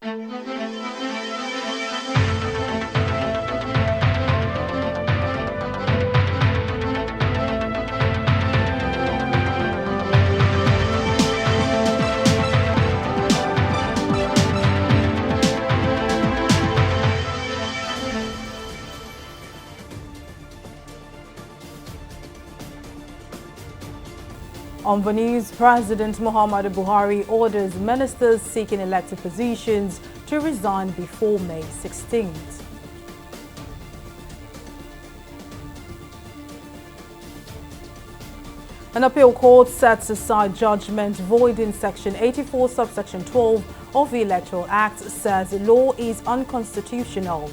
On the news, President Muhammadu Buhari orders ministers seeking elected positions to resign before May 16th. An appeal court sets aside judgment voiding Section 84, subsection 12 of the Electoral Act, says the law is unconstitutional.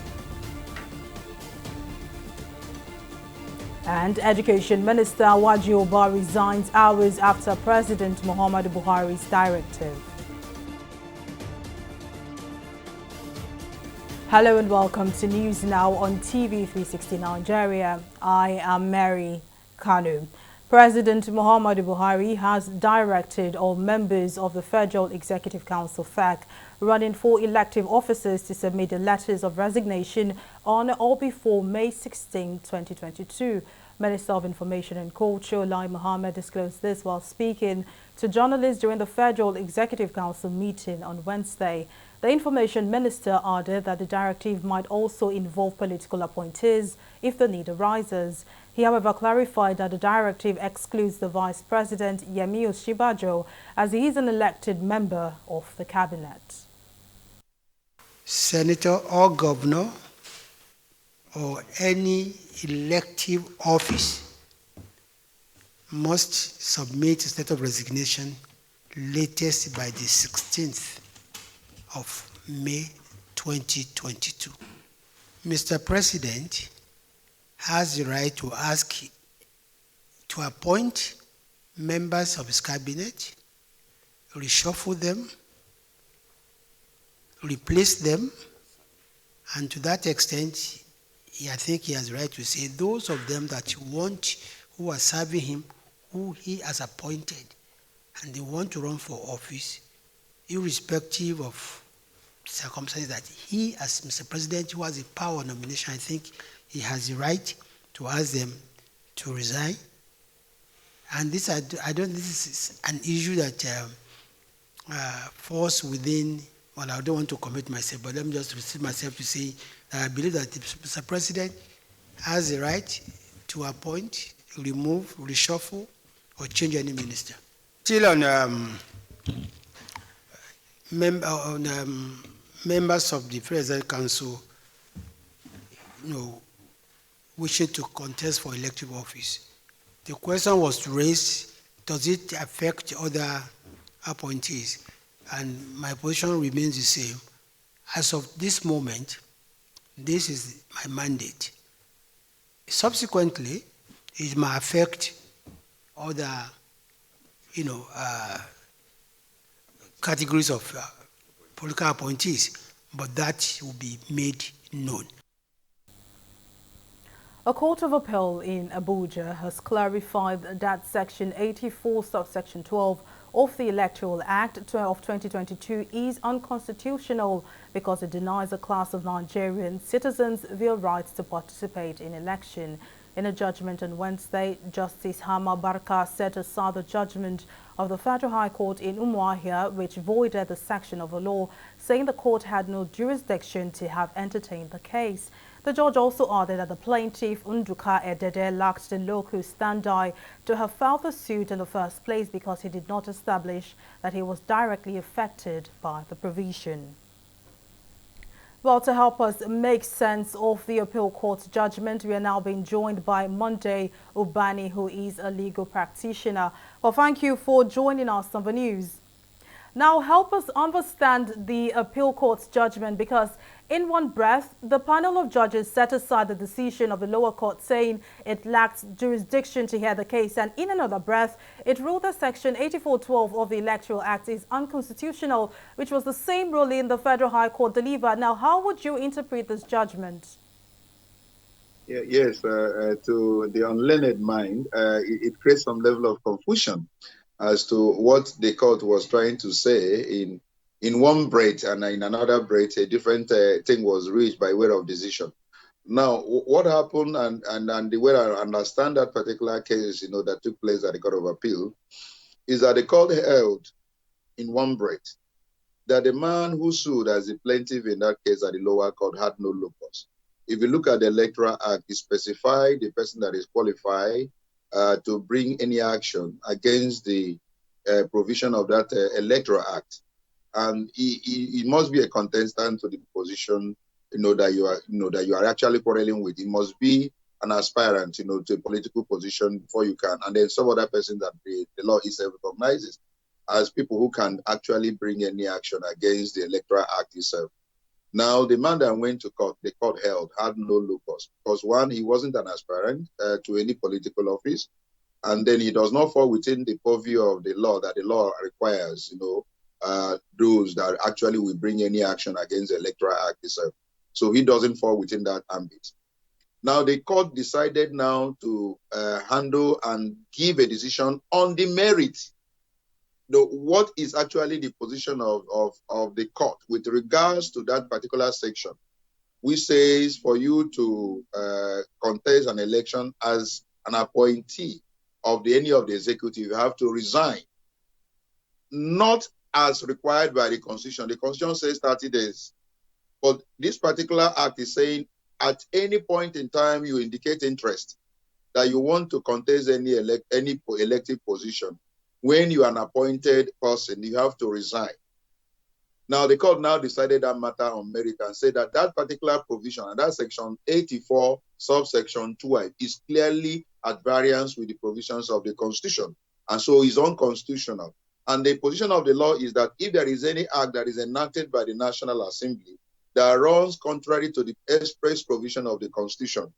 And Education Minister Waji Oba resigns hours after President Muhammadu Buhari's directive. Hello and welcome to News Now on TV360 Nigeria. I am Mary Kanu. President Muhammadu Buhari has directed all members of the Federal Executive Council (FEC) running for elective officers to submit the letters of resignation on or before May 16, 2022. Minister of Information and Culture Lai Mohammed disclosed this while speaking to journalists during the Federal Executive Council meeting on Wednesday. The Information Minister added that the directive might also involve political appointees if the need arises. He, however, clarified that the directive excludes the Vice President Yemi Osinbajo as he is an elected member of the cabinet. Senator or governor or any elective office must submit a state of resignation latest by the 16th of May 2022. Mr. President has the right to ask to appoint members of his cabinet, reshuffle them, replace them, and to that extent, I think he has the right to say those of them that he wants, who are serving him, who he has appointed, and they want to run for office, irrespective of circumstances that he, as Mr. President, who has the power of nomination, I think he has the right to ask them to resign. And this, I don't. This is an issue that falls within. Well, I don't want to commit myself, but let me just restrict myself to say that I believe that Mr. President has the right to appoint, remove, reshuffle, or change any minister. Still on members of the President Council, wishing to contest for elective office. The question was raised, does it affect other appointees? And my position remains the same. As of this moment, this is my mandate. Subsequently, it might affect other, categories of political appointees, but that will be made known. A court of appeal in Abuja has clarified that Section 84, subsection 12 of the Electoral Act of 2022 is unconstitutional because it denies a class of Nigerian citizens their rights to participate in election. In a judgment on Wednesday, Justice Hama Barka set aside the judgment of the Federal High Court in Umuahia, which voided the section of the law, saying the court had no jurisdiction to have entertained the case. The judge also added that the plaintiff, Nduka Edede, lacked the locus standi to have filed the suit in the first place because he did not establish that he was directly affected by the provision. Well, to help us make sense of the appeal court's judgment, we are now being joined by Monday Ubani, who is a legal practitioner. Well, thank you for joining us on the news. Now, help us understand the appeal court's judgment, because in one breath, the panel of judges set aside the decision of the lower court saying it lacked jurisdiction to hear the case. And in another breath, it ruled that Section 8412 of the Electoral Act is unconstitutional, which was the same ruling the Federal High Court delivered. Now, how would you interpret this judgment? Yes, to the unlearned mind, it creates some level of confusion as to what the court was trying to say in in one breath, and in another breath, a different thing was reached by way of decision. Now, what happened, and the way I understand that particular case, that took place at the Court of Appeal, is that the court held in one breath that the man who sued as the plaintiff in that case at the lower court had no locus. If you look at the Electoral Act, it specifies the person that is qualified to bring any action against the provision of that Electoral Act, and he must be a contestant to the position that you are actually quarreling with. He must be an aspirant to a political position before you can, and then some other person that the law itself recognizes as people who can actually bring any action against the Electoral Act itself. Now, the man that went to court, the court held, had no locus because, one, he wasn't an aspirant to any political office, and then he does not fall within the purview of the law that the law requires, those that actually will bring any action against the Electoral Act itself. So he doesn't fall within that ambit. Now, the court decided now to handle and give a decision on the merit. What is actually the position of the court with regards to that particular section, which says for you to contest an election as an appointee of any of the executive, you have to resign, not as required by the Constitution. The Constitution says 30 days. But this particular act is saying at any point in time you indicate interest that you want to contest any elective position. When you are an appointed person, you have to resign. Now, the court now decided that matter on merit and said that that particular provision, and that section 84, subsection 2, is clearly at variance with the provisions of the Constitution, and so is unconstitutional. And the position of the law is that if there is any act that is enacted by the National Assembly that runs contrary to the express provision of the Constitution,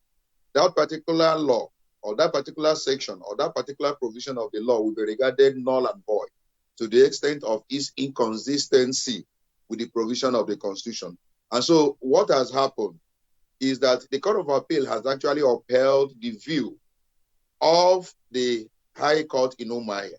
that particular law or that particular section or that particular provision of the law will be regarded null and void to the extent of its inconsistency with the provision of the Constitution. And so what has happened is that the Court of Appeal has actually upheld the view of the High Court in Umuahia.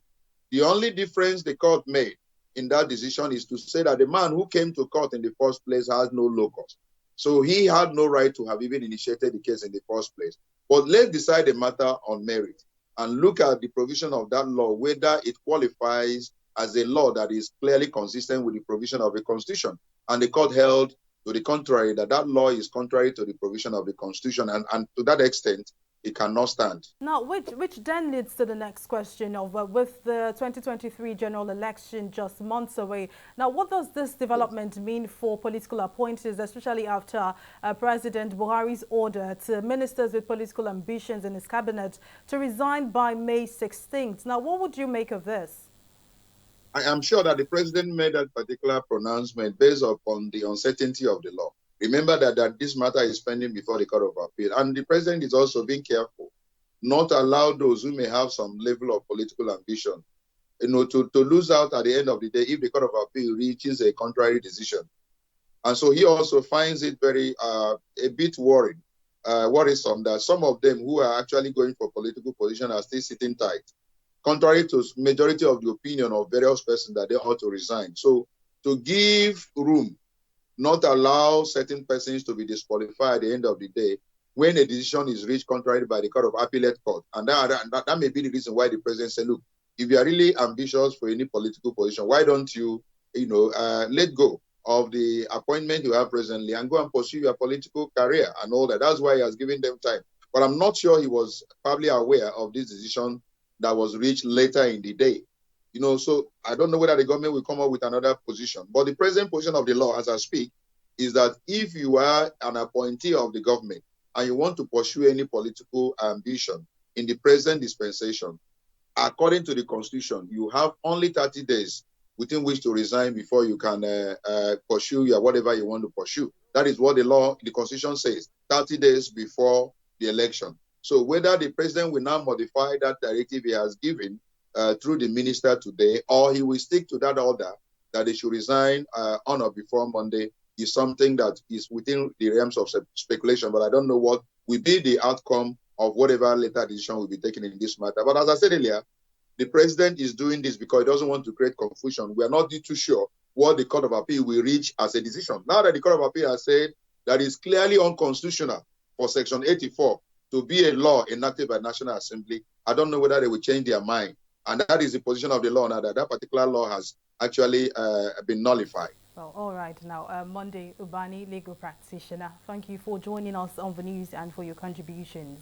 The only difference the court made in that decision is to say that the man who came to court in the first place has no locus. So he had no right to have even initiated the case in the first place. But let's decide the matter on merit and look at the provision of that law, whether it qualifies as a law that is clearly consistent with the provision of the Constitution. And the court held to the contrary, that that law is contrary to the provision of the Constitution. And to that extent, it cannot stand. Now, which then leads to the next question of with the 2023 general election just months away. Now, what does this development mean for political appointees, especially after President Buhari's order to ministers with political ambitions in his cabinet to resign by May 16th? Now, what would you make of this? I am sure that the president made that particular pronouncement based upon the uncertainty of the law. Remember that this matter is pending before the Court of Appeal, and the president is also being careful not to allow those who may have some level of political ambition, to lose out at the end of the day if the Court of Appeal reaches a contrary decision. And so he also finds it very a bit worrisome that some of them who are actually going for political position are still sitting tight, contrary to majority of the opinion of various persons that they ought to resign. So to give room, not allow certain persons to be disqualified at the end of the day when a decision is reached contrary by the Court of Appellate Court. And that may be the reason why the president said, look, if you are really ambitious for any political position, why don't you, let go of the appointment you have presently and go and pursue your political career and all that. That's why he has given them time. But I'm not sure he was probably aware of this decision that was reached later in the day. So I don't know whether the government will come up with another position. But the present position of the law, as I speak, is that if you are an appointee of the government and you want to pursue any political ambition in the present dispensation, according to the Constitution, you have only 30 days within which to resign before you can pursue whatever you want to pursue. That is what the Constitution says, 30 days before the election. So whether the president will now modify that directive he has given through the minister today, or he will stick to that order that they should resign on or before Monday, is something that is within the realms of speculation. But I don't know what will be the outcome of whatever later decision will be taken in this matter. But as I said earlier, the president is doing this because he doesn't want to create confusion. We are not too sure what the Court of Appeal will reach as a decision. Now that the Court of Appeal has said that it's clearly unconstitutional for Section 84 to be a law enacted by National Assembly, I don't know whether they will change their mind. And that is the position of the law now, that that particular law has actually been nullified. Well, all right. Now, Monday Ubani, legal practitioner, thank you for joining us on the news and for your contributions.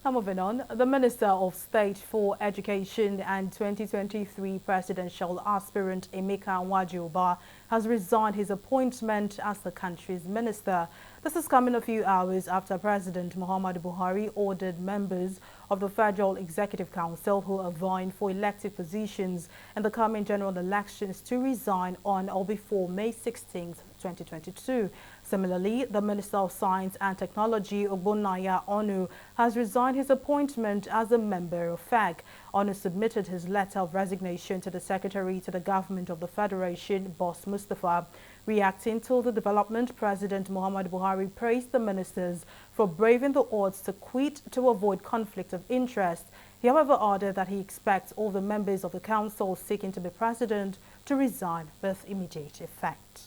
Now, moving on, the Minister of State for Education and 2023 presidential aspirant Emeka Nwajoba has resigned his appointment as the country's minister. This is coming a few hours after President Muhammadu Buhari ordered members of the Federal Executive Council who are vying for elected positions in the coming general elections to resign on or before May 16, 2022. Similarly, the Minister of Science and Technology, Ogbonnaya Onu, has resigned his appointment as a member of FAC. Onu submitted his letter of resignation to the Secretary to the Government of the Federation, Boss Mustafa. Reacting to the development, President Muhammadu Buhari praised the ministers for braving the odds to quit to avoid conflict of interest. He, however, added that he expects all the members of the council seeking to be president to resign with immediate effect.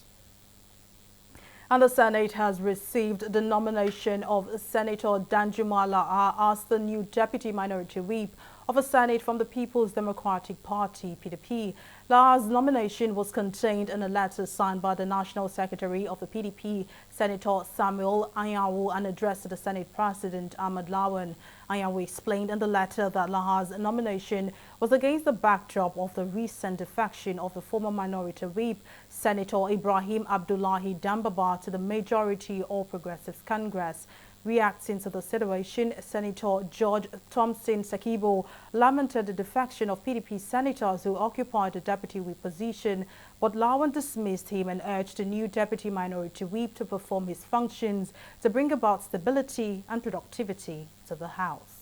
And the Senate has received the nomination of Senator Danjuma Laha as the new Deputy Minority Whip of the Senate from the People's Democratic Party, PDP. Laha's nomination was contained in a letter signed by the National Secretary of the PDP, Senator Samuel Anyanwu, and addressed to the Senate President Ahmad Lawan. Anyanwu explained in the letter that Laha's nomination was against the backdrop of the recent defection of the former Minority Whip, Senator Ibrahim Abdullahi Dambaba, to the majority All Progressives Congress. Reacting to the situation, Senator George Thompson Sakibo lamented the defection of PDP senators who occupied the deputy whip position, but Lawan dismissed him and urged the new deputy minority whip to perform his functions to bring about stability and productivity to the House.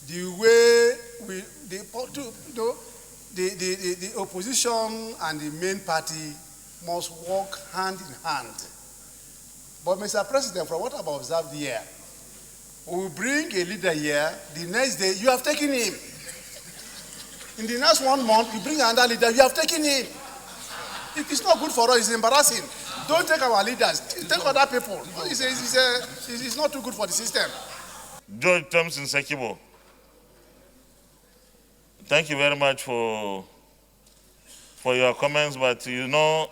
The way the opposition and the main party must work hand in hand. But Mr. President, from what I've observed here, we will bring a leader here, the next day you have taken him. In the next 1 month, you bring another leader, you have taken him. It's not good for us, it's embarrassing. Don't take our leaders, take other people. It's not too good for the system. George Thompson Sakibo, thank you very much for your comments, but you know,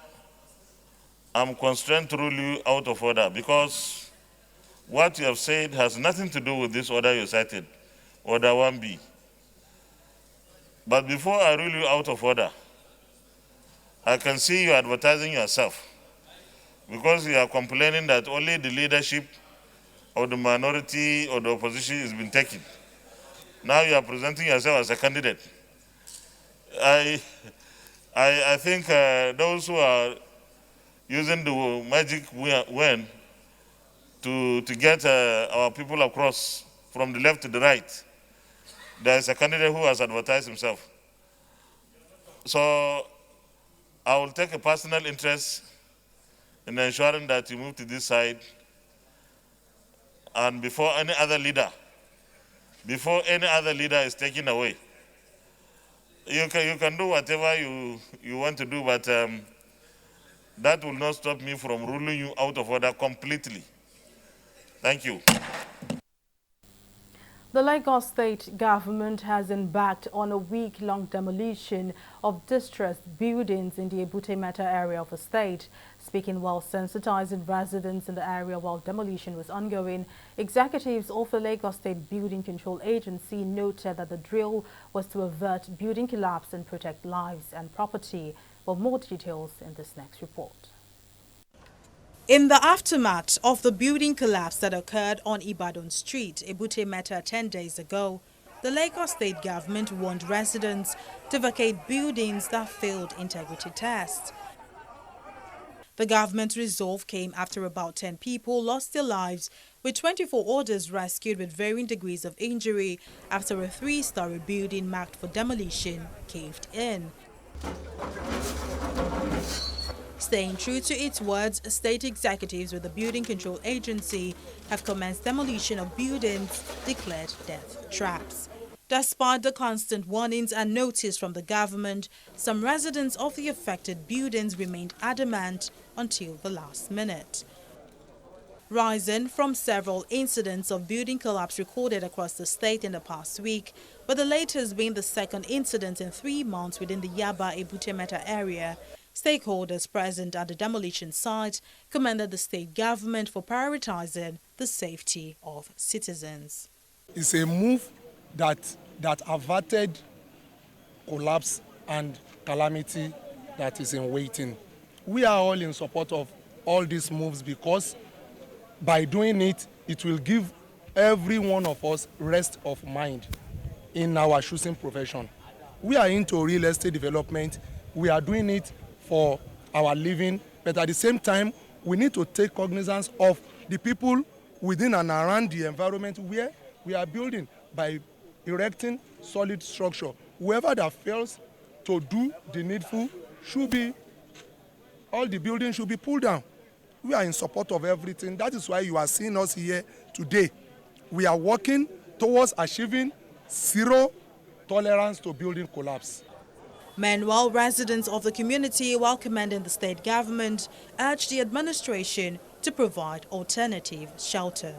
I'm constrained to rule you out of order because what you have said has nothing to do with this order you cited, Order 1B. But before I rule you out of order, I can see you advertising yourself because you are complaining that only the leadership of the minority or the opposition has been taken. Now you are presenting yourself as a candidate. I think those who are using the magic wand to get our people across from the left to the right. There is a candidate who has advertised himself. So I will take a personal interest in ensuring that you move to this side, and before any other leader is taken away. You can do whatever you want to do, but that will not stop me from ruling you out of order completely. Thank you. The Lagos State government has embarked on a week-long demolition of distressed buildings in the Ebute Metta area of the state. Speaking while sensitizing residents in the area while demolition was ongoing, executives of the Lagos State Building Control Agency noted that the drill was to avert building collapse and protect lives and property. For more details in this next report. In the aftermath of the building collapse that occurred on Ibadan Street, Ebute Metta 10 days ago, the Lagos State government warned residents to vacate buildings that failed integrity tests. The government's resolve came after about 10 people lost their lives, with 24 others rescued with varying degrees of injury after a 3-story building marked for demolition caved in. Staying true to its words, state executives with the Building Control Agency have commenced demolition of buildings declared death traps. Despite the constant warnings and notice from the government, some residents of the affected buildings remained adamant until the last minute. Rising from several incidents of building collapse recorded across the state in the past week, but the latest being the second incident in 3 months within the Yaba-Ebute-Metta area, stakeholders present at the demolition site commended the state government for prioritizing the safety of citizens. It's a move that averted collapse and calamity that is in waiting. We are all in support of all these moves because by doing it, it will give every one of us rest of mind in our choosing profession. We are into real estate development. We are doing it for our living, but at the same time, we need to take cognizance of the people within and around the environment where we are building by erecting solid structure. Whoever that fails to do the needful all the buildings should be pulled down. We are in support of everything. That is why you are seeing us here today. We are working towards achieving zero tolerance to building collapse. Meanwhile, residents of the community, while commending the state government, urged the administration to provide alternative shelter.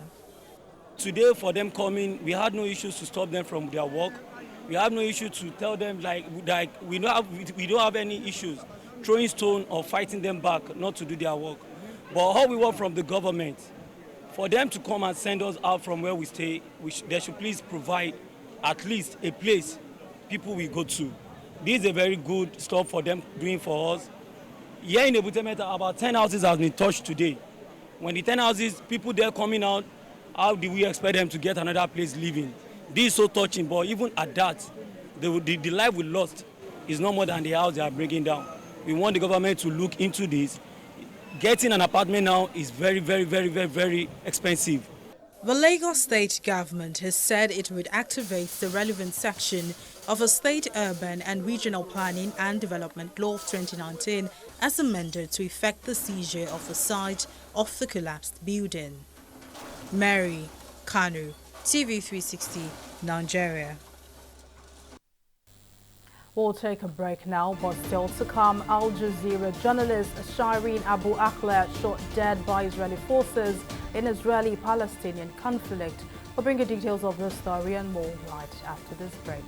Today, for them coming, we had no issues to stop them from their work. We have no issue to tell them we don't have any issues throwing stone or fighting them back not to do their work. But all we want from the government, for them to come and send us out from where we stay, they should please provide at least a place people will go to. This is a very good stuff for them doing for us. Here in Ebute-Metta, about 10 houses have been touched today. When the 10 houses, people there coming out, how do we expect them to get another place living? This is so touching, but even at that, the life we lost is no more than the house they are bringing down. We want the government to look into this. Getting an apartment now is very, very, very, very, very expensive. The Lagos state government has said it would activate the relevant section of the State Urban and Regional Planning and Development Law of 2019 as amended to effect the seizure of the site of the collapsed building. Mary Kanu, TV360, Nigeria. We'll take a break now, but still to come, Al Jazeera journalist Shireen Abu Akleh shot dead by Israeli forces in Israeli-Palestinian conflict. We'll bring you details of this story and more right after this break.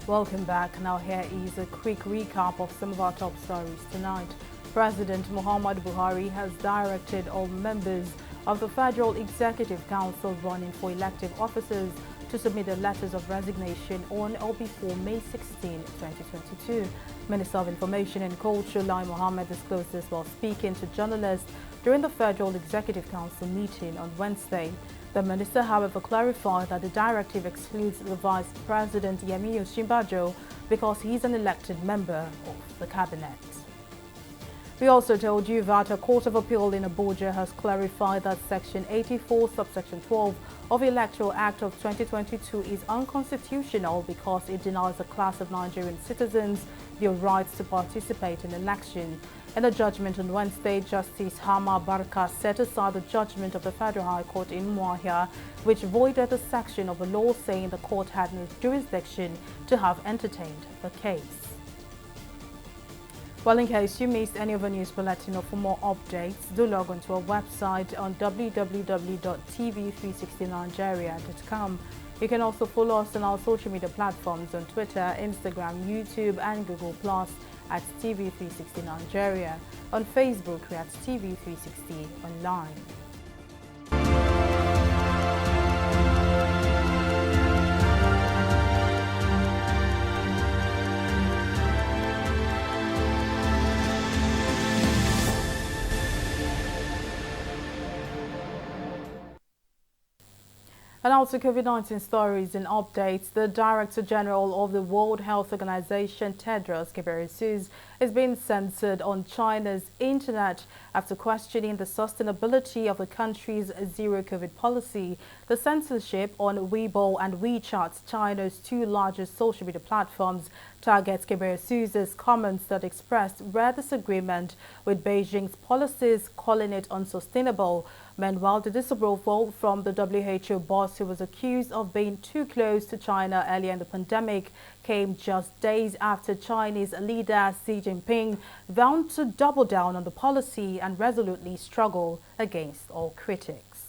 Welcome back. Now here is a quick recap of some of our top stories tonight. President Muhammadu Buhari has directed all members of the Federal Executive Council running for elective offices to submit their letters of resignation on or before May 16, 2022. Minister of Information and Culture Lai Mohammed disclosed this while speaking to journalists during the Federal Executive Council meeting on Wednesday. The minister, however, clarified that the directive excludes the Vice President Yemi Osinbajo because he's an elected member of the cabinet. We also told you that a court of appeal in Abuja has clarified that Section 84, subsection 12 of the Electoral Act of 2022 is unconstitutional because it denies a class of Nigerian citizens their rights to participate in election. In a judgment on Wednesday, Justice Hama Barka set aside the judgment of the Federal High Court in Muahia, which voided the section of the law saying the court had no jurisdiction to have entertained the case. Well, in case you missed any of the news bulletin or for more updates, do log on to our website on www.tv360nigeria.com. You can also follow us on our social media platforms on Twitter, Instagram, YouTube and Google Plus at TV360 Nigeria. On Facebook, we're at TV360 Online. And also COVID-19 stories and updates. The Director General of the World Health Organization, Tedros Ghebreyesus, is being censored on China's internet after questioning the sustainability of the country's zero-COVID policy. The censorship on Weibo and WeChat, China's two largest social media platforms, targets Ghebreyesus' comments that expressed rare disagreement with Beijing's policies, calling it unsustainable. Meanwhile, the disapproval from the WHO boss, who was accused of being too close to China earlier in the pandemic, came just days after Chinese leader Xi Jinping vowed to double down on the policy and resolutely struggle against all critics.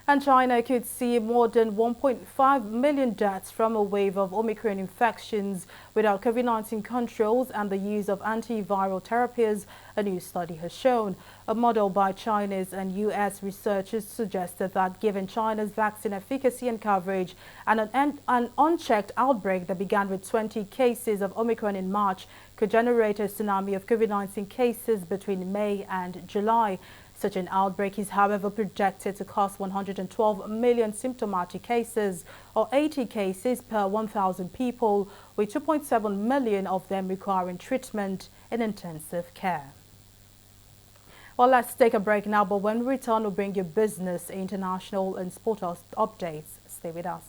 And China could see more than 1.5 million deaths from a wave of Omicron infections without COVID-19 controls and the use of antiviral therapies, a new study has shown. A model by Chinese and U.S. researchers suggested that given China's vaccine efficacy and coverage and an unchecked outbreak that began with 20 cases of Omicron in March could generate a tsunami of COVID-19 cases between May and July. Such an outbreak is, however, projected to cause 112 million symptomatic cases, or 80 cases per 1,000 people, with 2.7 million of them requiring treatment in intensive care. Well, let's take a break now, but when we return, we'll bring you business, international and sport updates. Stay with us.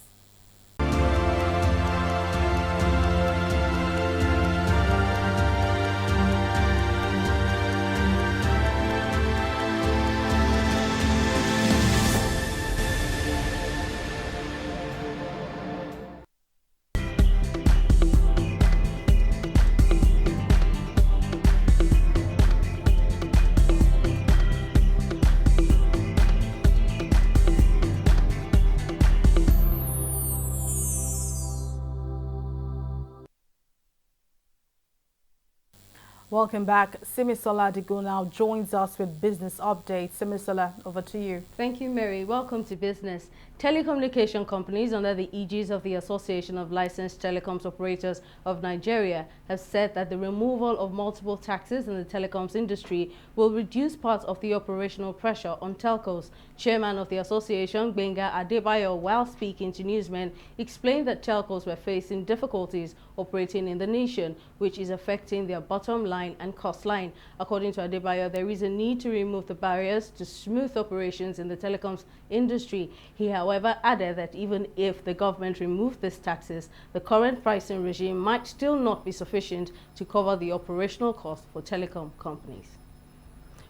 Welcome back. Simisola Digo now joins us with business updates. Simisola, over to you. Thank you, Mary. Welcome to business. Telecommunication companies under the aegis of the Association of Licensed Telecoms Operators of Nigeria have said that the removal of multiple taxes in the telecoms industry will reduce part of the operational pressure on telcos. Chairman of the association, Gbenga Adebayo, while speaking to newsmen, explained that telcos were facing difficulties operating in the nation, which is affecting their bottom line and cost line. According to Adebayo, there is a need to remove the barriers to smooth operations in the telecoms industry. He, however, added that even if the government removed these taxes, the current pricing regime might still not be sufficient to cover the operational cost for telecom companies.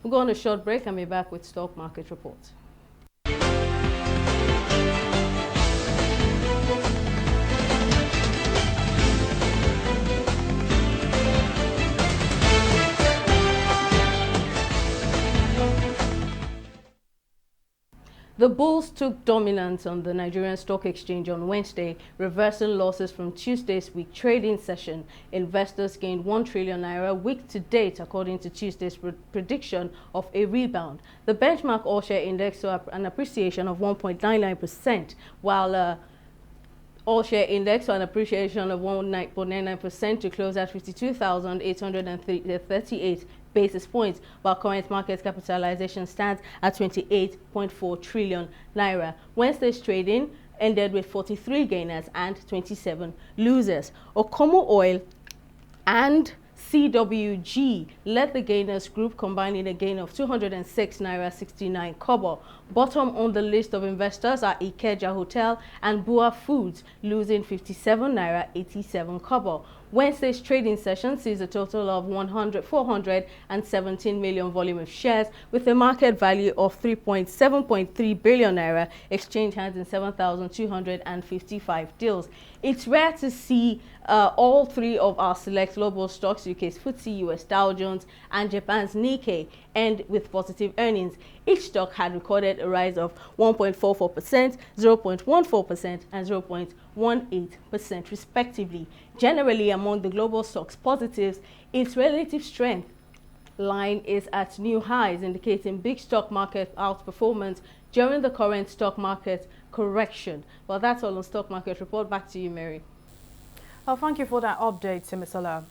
We'll go on a short break and be back with stock market reports. The bulls took dominance on the Nigerian Stock Exchange on Wednesday, reversing losses from Tuesday's week trading session. Investors gained 1 trillion naira week to date, according to Tuesday's prediction of a rebound. The benchmark all-share index saw an appreciation of 1.99%, while all-share index saw an appreciation of 1.99% to close at 52,838 basis points, while current market capitalization stands at 28.4 trillion naira. Wednesday's trading ended with 43 gainers and 27 losers. Okomo Oil and CWG led the gainers group, combining a gain of 206 naira 69 kobo. Bottom on the list of investors are Ikeja Hotel and Bua Foods, losing 57 naira 87 kobo. Wednesday's trading session sees a total of 417 million volume of shares with a market value of 7.3 billion naira, exchange hands in 7,255 deals. It's rare to see all three of our select global stocks, UK's FTSE, US Dow Jones, and Japan's Nikkei, end with positive earnings. Each stock had recorded a rise of 1.44%, 0.14%, and 0.18% respectively. Generally, among the global stocks positives, its relative strength line is at new highs, indicating big stock market outperformance during the current stock market correction. Well, that's all on Stock Market Report. Back to you, Mary. Well, thank you for that update, Simisola.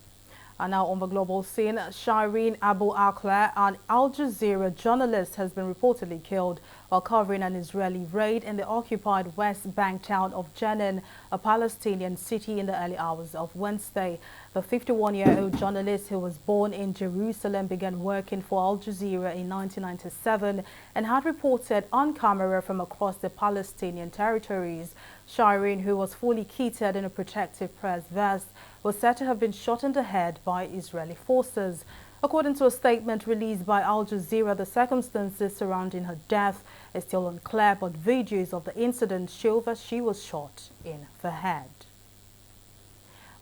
And now on the global scene, Shireen Abu Akleh, an Al Jazeera journalist, has been reportedly killed while covering an Israeli raid in the occupied West Bank town of Jenin, a Palestinian city, in the early hours of Wednesday. The 51-year-old journalist, who was born in Jerusalem, began working for Al Jazeera in 1997 and had reported on camera from across the Palestinian territories. Shireen, who was fully kitted in a protective press vest, was said to have been shot in the head by Israeli forces. According to a statement released by Al Jazeera, the circumstances surrounding her death is still unclear, but videos of the incident show that she was shot in the head.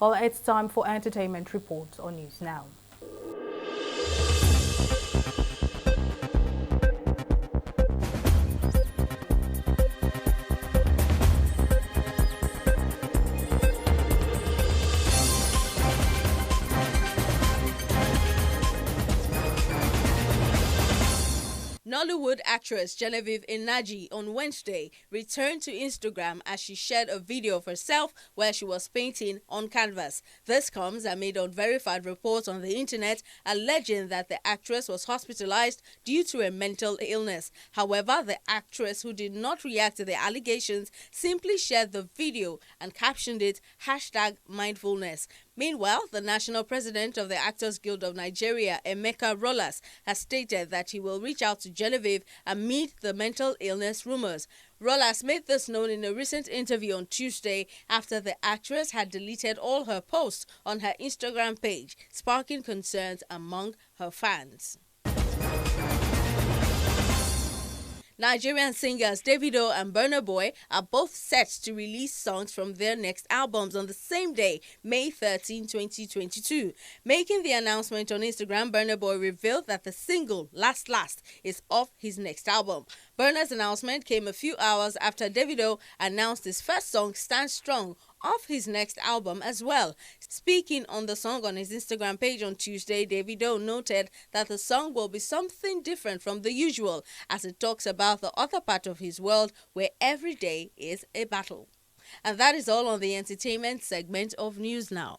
Well, it's time for entertainment reports on News Now. Nollywood actress Genevieve Inaji on Wednesday returned to Instagram as she shared a video of herself where she was painting on canvas. This comes amid unverified reports on the internet alleging that the actress was hospitalized due to a mental illness. However, the actress, who did not react to the allegations, simply shared the video and captioned it #mindfulness. Meanwhile, the national president of the Actors Guild of Nigeria, Emeka Rollas, has stated that he will reach out to Genevieve amid the mental illness rumors. Rollas made this known in a recent interview on Tuesday after the actress had deleted all her posts on her Instagram page, sparking concerns among her fans. Nigerian singers Davido and Burna Boy are both set to release songs from their next albums on the same day, May 13, 2022. Making the announcement on Instagram, Burna Boy revealed that the single Last Last is off his next album. Burna's announcement came a few hours after Davido announced his first song, Stand Strong, off his next album as well. Speaking on the song on his Instagram page on Tuesday, Davido noted that the song will be something different from the usual, as it talks about the other part of his world where every day is a battle. And that is all on the entertainment segment of News Now.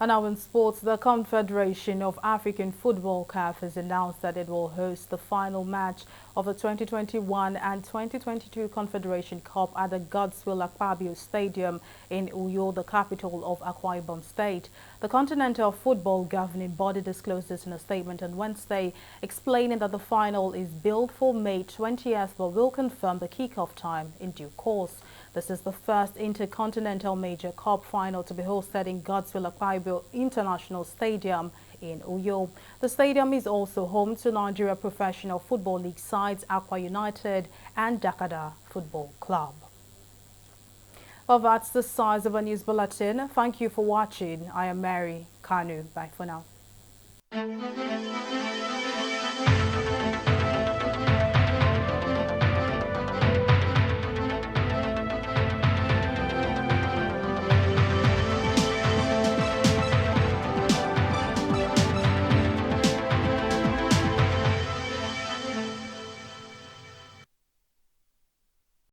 And now in sports, the Confederation of African Football (CAF) has announced that it will host the final match of the 2021 and 2022 Confederation Cup at the Godswill Akpabio Stadium in Uyo, the capital of Akwa Ibom State. The Continental Football Governing Body disclosed this in a statement on Wednesday, explaining that the final is billed for May 20th, but will confirm the kickoff time in due course. This is the first Intercontinental Major Cup final to be hosted in Godswill Akpabio International Stadium in Uyo. The stadium is also home to Nigeria Professional Football League sides Akwa United and Dakada Football Club. Well, that's the size of a news bulletin. Thank you for watching. I am Mary Kanu. Bye for now.